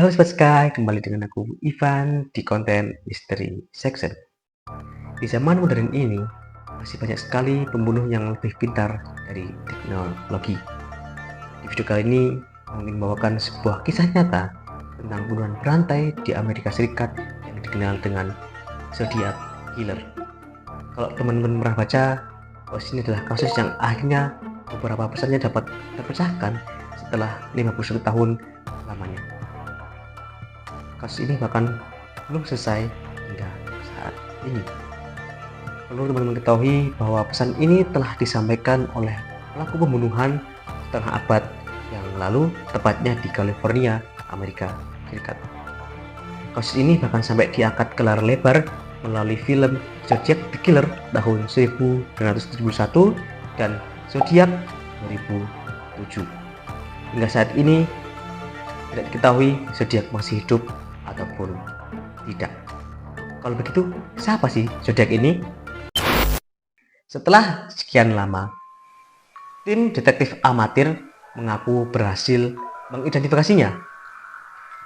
Halo Sobat Sky, kembali dengan aku Ivan di konten Misteri Section. Di zaman modern ini, masih banyak sekali pembunuh yang lebih pintar dari teknologi. Di video kali ini, aku ingin membawakan sebuah kisah nyata tentang pembunuhan berantai di Amerika Serikat yang dikenal dengan Zodiac Killer. Kalau teman-teman pernah baca, ini adalah kasus yang akhirnya beberapa pesannya dapat terpecahkan setelah 51 tahun lamanya. Kasus ini bahkan belum selesai hingga saat ini. Perlu teman-teman ketahui bahwa pesan ini telah disampaikan oleh pelaku pembunuhan setengah abad yang lalu, tepatnya di California, Amerika Serikat. Kasus ini bahkan sampai diangkat ke layar lebar melalui film Zodiac the Killer tahun 1971 dan Zodiac 2007. Hingga saat ini tidak diketahui Zodiac masih hidup ataupun tidak. Kalau begitu, siapa sih Zodiac ini? Setelah sekian lama, tim detektif amatir mengaku berhasil mengidentifikasinya.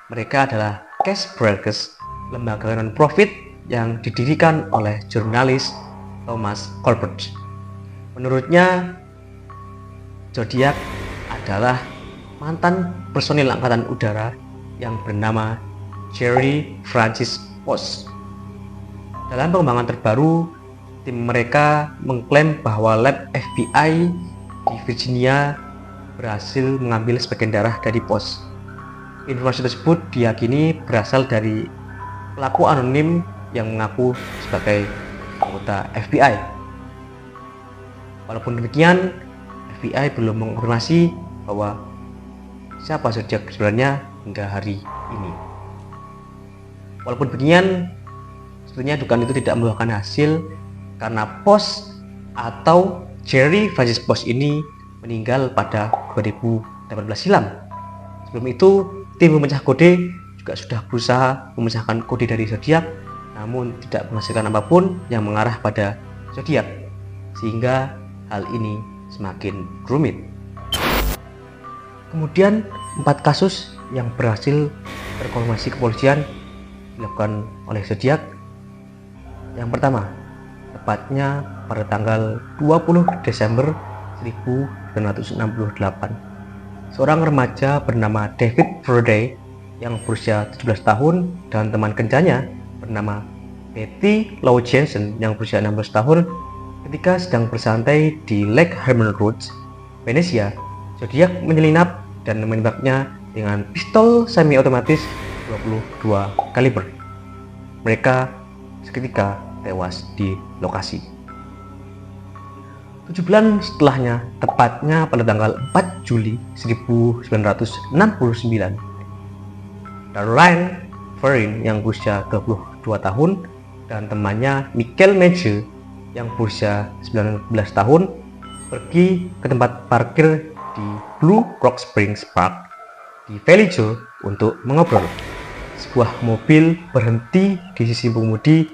Mereka adalah Case Breakers, lembaga non-profit yang didirikan oleh jurnalis Thomas Colbert. Menurutnya, Zodiac adalah mantan personil angkatan udara yang bernama Jerry Francis Post. Dalam pengembangan terbaru, tim mereka mengklaim bahwa lab FBI di Virginia berhasil mengambil sebagian darah dari Post. Informasi tersebut diyakini berasal dari pelaku anonim yang mengaku sebagai anggota FBI. Walaupun demikian, FBI belum mengonfirmasi bahwa siapa Zodiac sebenarnya hingga hari ini. Walaupun demikian, sebenarnya dugaan itu tidak membuahkan hasil karena Post atau Jerry Francis Post ini meninggal pada 2018 silam. Sebelum itu, tim pemecah kode juga sudah berusaha memecahkan kode dari Zodiac, namun tidak menghasilkan apapun yang mengarah pada Zodiac, sehingga hal ini semakin rumit. Kemudian 4 kasus yang berhasil terkonfirmasi kepolisian dilakukan oleh Zodiac. Yang pertama, tepatnya pada tanggal 20 Desember 1968, seorang remaja bernama David Brody yang berusia 17 tahun dan teman kencannya bernama Betty Lou Jensen yang berusia 16 tahun ketika sedang bersantai di Lake Herman Road, Venesia. Zodiac menyelinap dan menembaknya dengan pistol semi-otomatis 22 kaliber. Mereka seketika tewas di lokasi. 7 bulan setelahnya, tepatnya pada tanggal 4 Juli 1969, Darren Ferrin yang berusia 22 tahun dan temannya Michael Major yang berusia 19 tahun pergi ke tempat parkir di Blue Rock Springs Park di Valley Joe untuk mengobrol. Sebuah mobil berhenti di sisi pengemudi,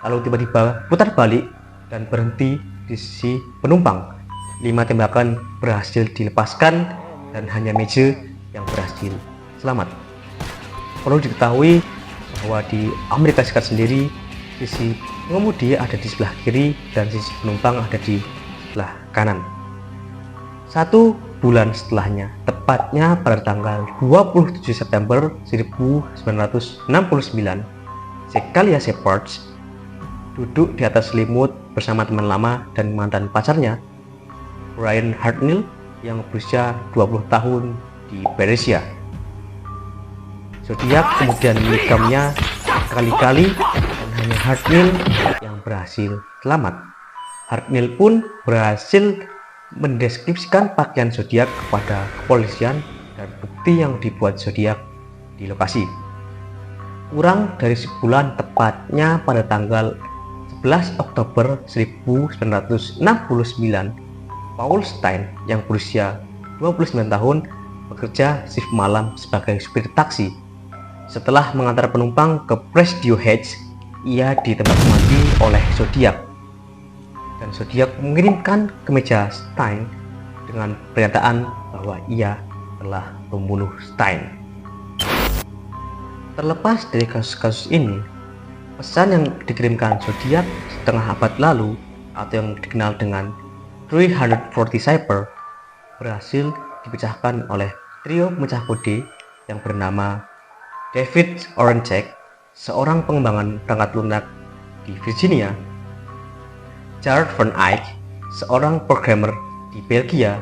lalu tiba-tiba putar balik dan berhenti di sisi penumpang. 5 tembakan berhasil dilepaskan dan hanya Major yang berhasil selamat. Perlu diketahui bahwa di Amerika Serikat sendiri, sisi pengemudi ada di sebelah kiri dan sisi penumpang ada di sebelah kanan. 1 bulan setelahnya, tepatnya pada tanggal 27 September 1969, Zachariah Shepard duduk di atas selimut bersama teman lama dan mantan pacarnya, Brian Hartnell yang berusia 20 tahun di Brescia. Zodiac kemudian menikamnya kali-kali dan hanya Hartnell yang berhasil selamat. Hartnell pun berhasil mendeskripsikan pakaian Zodiac kepada kepolisian dan bukti yang dibuat Zodiac di lokasi. Kurang dari sebulan, tepatnya pada tanggal 11 Oktober 1969, Paul Stein yang berusia 29 tahun bekerja shift malam sebagai supir taksi. Setelah mengantar penumpang ke Presidio Heights, ia ditembak mati oleh Zodiac. Dan Zodiac mengirimkan ke meja Stein dengan pernyataan bahwa ia telah membunuh Stein. Terlepas dari kasus-kasus ini, pesan yang dikirimkan zodiak setengah abad lalu atau yang dikenal dengan 340 Cipher berhasil dipecahkan oleh trio pemecah kode yang bernama David Oranjek, seorang pengembangan perangkat lunak di Virginia, Jared Van Eyck, seorang programmer di Belgia,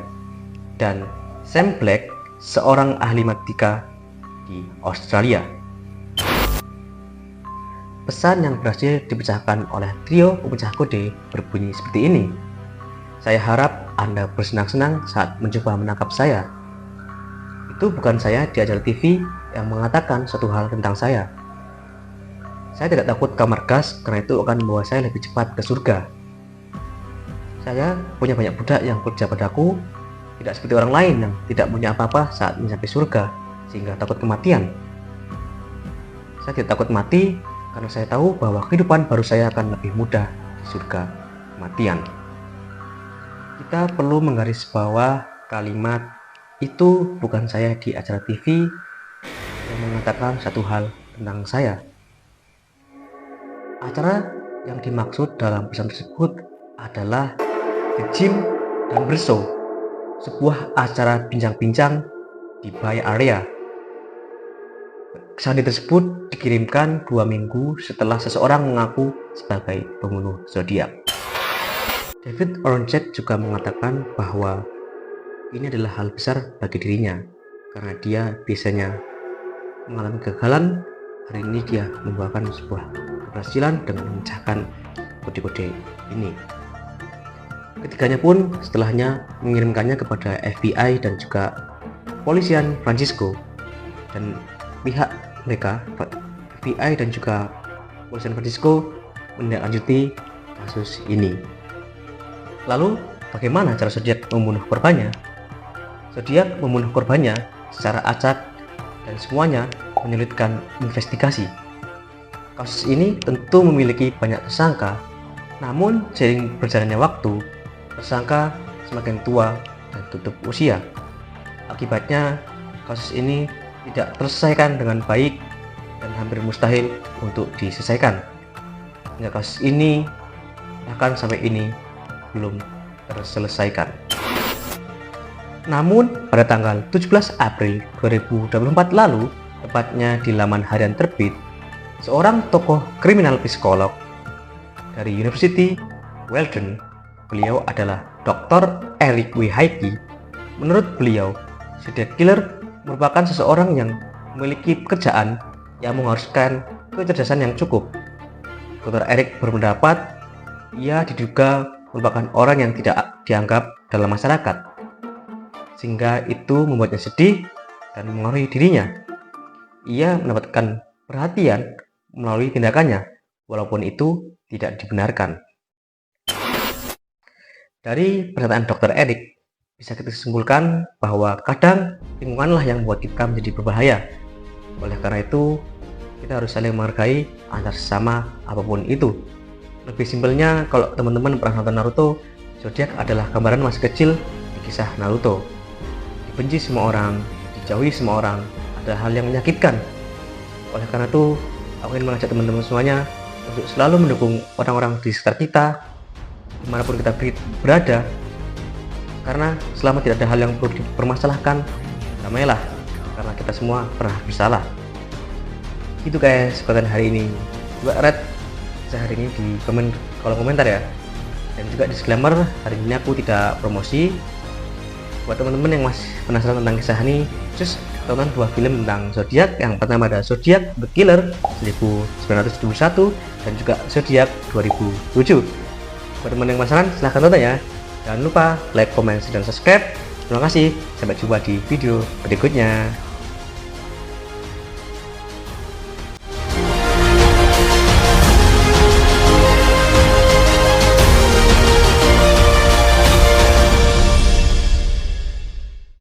dan Sam Black, seorang ahli matematika di Australia. Pesan yang berhasil dipecahkan oleh trio pemecah kode berbunyi seperti ini. Saya harap Anda bersenang-senang saat mencoba menangkap saya. Itu bukan saya di acara TV yang mengatakan suatu hal tentang saya. Saya tidak takut kamar gas karena itu akan membawa saya lebih cepat ke surga. Saya punya banyak budak yang bekerja padaku, tidak seperti orang lain yang tidak punya apa-apa saat mencapai surga sehingga takut kematian. Saya tidak takut mati karena saya tahu bahwa kehidupan baru saya akan lebih mudah di surga kematian. Kita perlu menggarisbawah kalimat itu bukan saya di acara TV yang mengatakan satu hal tentang saya. Acara yang dimaksud dalam pesan tersebut adalah The Gym dan Show, sebuah acara bincang-bincang di Bay Area. Sandi tersebut dikirimkan 2 minggu setelah seseorang mengaku sebagai pembunuh zodiak. David Oranjek juga mengatakan bahwa ini adalah hal besar bagi dirinya karena dia biasanya mengalami kegagalan. Hari ini dia membawakan sebuah keberhasilan dengan memecahkan kode-kode ini. Ketiganya pun setelahnya mengirimkannya kepada FBI dan juga kepolisian Francisco, dan pihak mereka FBI dan juga kepolisian Francisco menindaklanjuti kasus ini. Lalu bagaimana cara zodiak membunuh korbannya? Zodiak membunuh korbannya secara acak dan semuanya menyulitkan investigasi. Kasus ini tentu memiliki banyak tersangka, namun seiring berjalannya waktu, tersangka semakin tua dan tutup usia. Akibatnya kasus ini tidak terselesaikan dengan baik dan hampir mustahil untuk diselesaikan. Hingga kasus ini bahkan sampai ini belum terselesaikan. Namun pada tanggal 17 April 2024 lalu, tepatnya di laman harian terbit, seorang tokoh kriminal psikolog dari University Weldon, beliau adalah Dr. Eric W. Haiki. Menurut beliau, serial killer merupakan seseorang yang memiliki pekerjaan yang mengharuskan kecerdasan yang cukup. Dr. Eric berpendapat ia diduga merupakan orang yang tidak dianggap dalam masyarakat, sehingga itu membuatnya sedih dan mengaruhi dirinya. Ia mendapatkan perhatian melalui tindakannya, walaupun itu tidak dibenarkan. Dari pernyataan Dr. Eric, bisa kita simpulkan bahwa kadang lingkunganlah yang membuat kita menjadi berbahaya. Oleh karena itu, kita harus saling menghargai antar sesama apapun itu. Lebih simpelnya, kalau teman-teman pernah nonton Naruto, zodiak adalah gambaran masa kecil di kisah Naruto. Dibenci semua orang, dijauhi semua orang, adalah hal yang menyakitkan. Oleh karena itu, aku ingin mengajak teman-teman semuanya untuk selalu mendukung orang-orang di sekitar kita, dimanapun kita berada, karena selama tidak ada hal yang perlu dipermasalahkan, damailah, karena kita semua pernah bersalah. Itu guys konten hari ini. Juga red hari ini di kolom komentar ya. Dan juga disclaimer, hari ini aku tidak promosi. Buat teman-teman yang masih penasaran tentang kisah ini, khusus tonton 2 film tentang zodiak. Yang pertama ada Zodiac The Killer 1971 dan juga Zodiac 2007. Buat teman yang penasaran, silahkan tonton ya. Jangan lupa like, comment, dan subscribe. Terima kasih. Sampai jumpa di video berikutnya.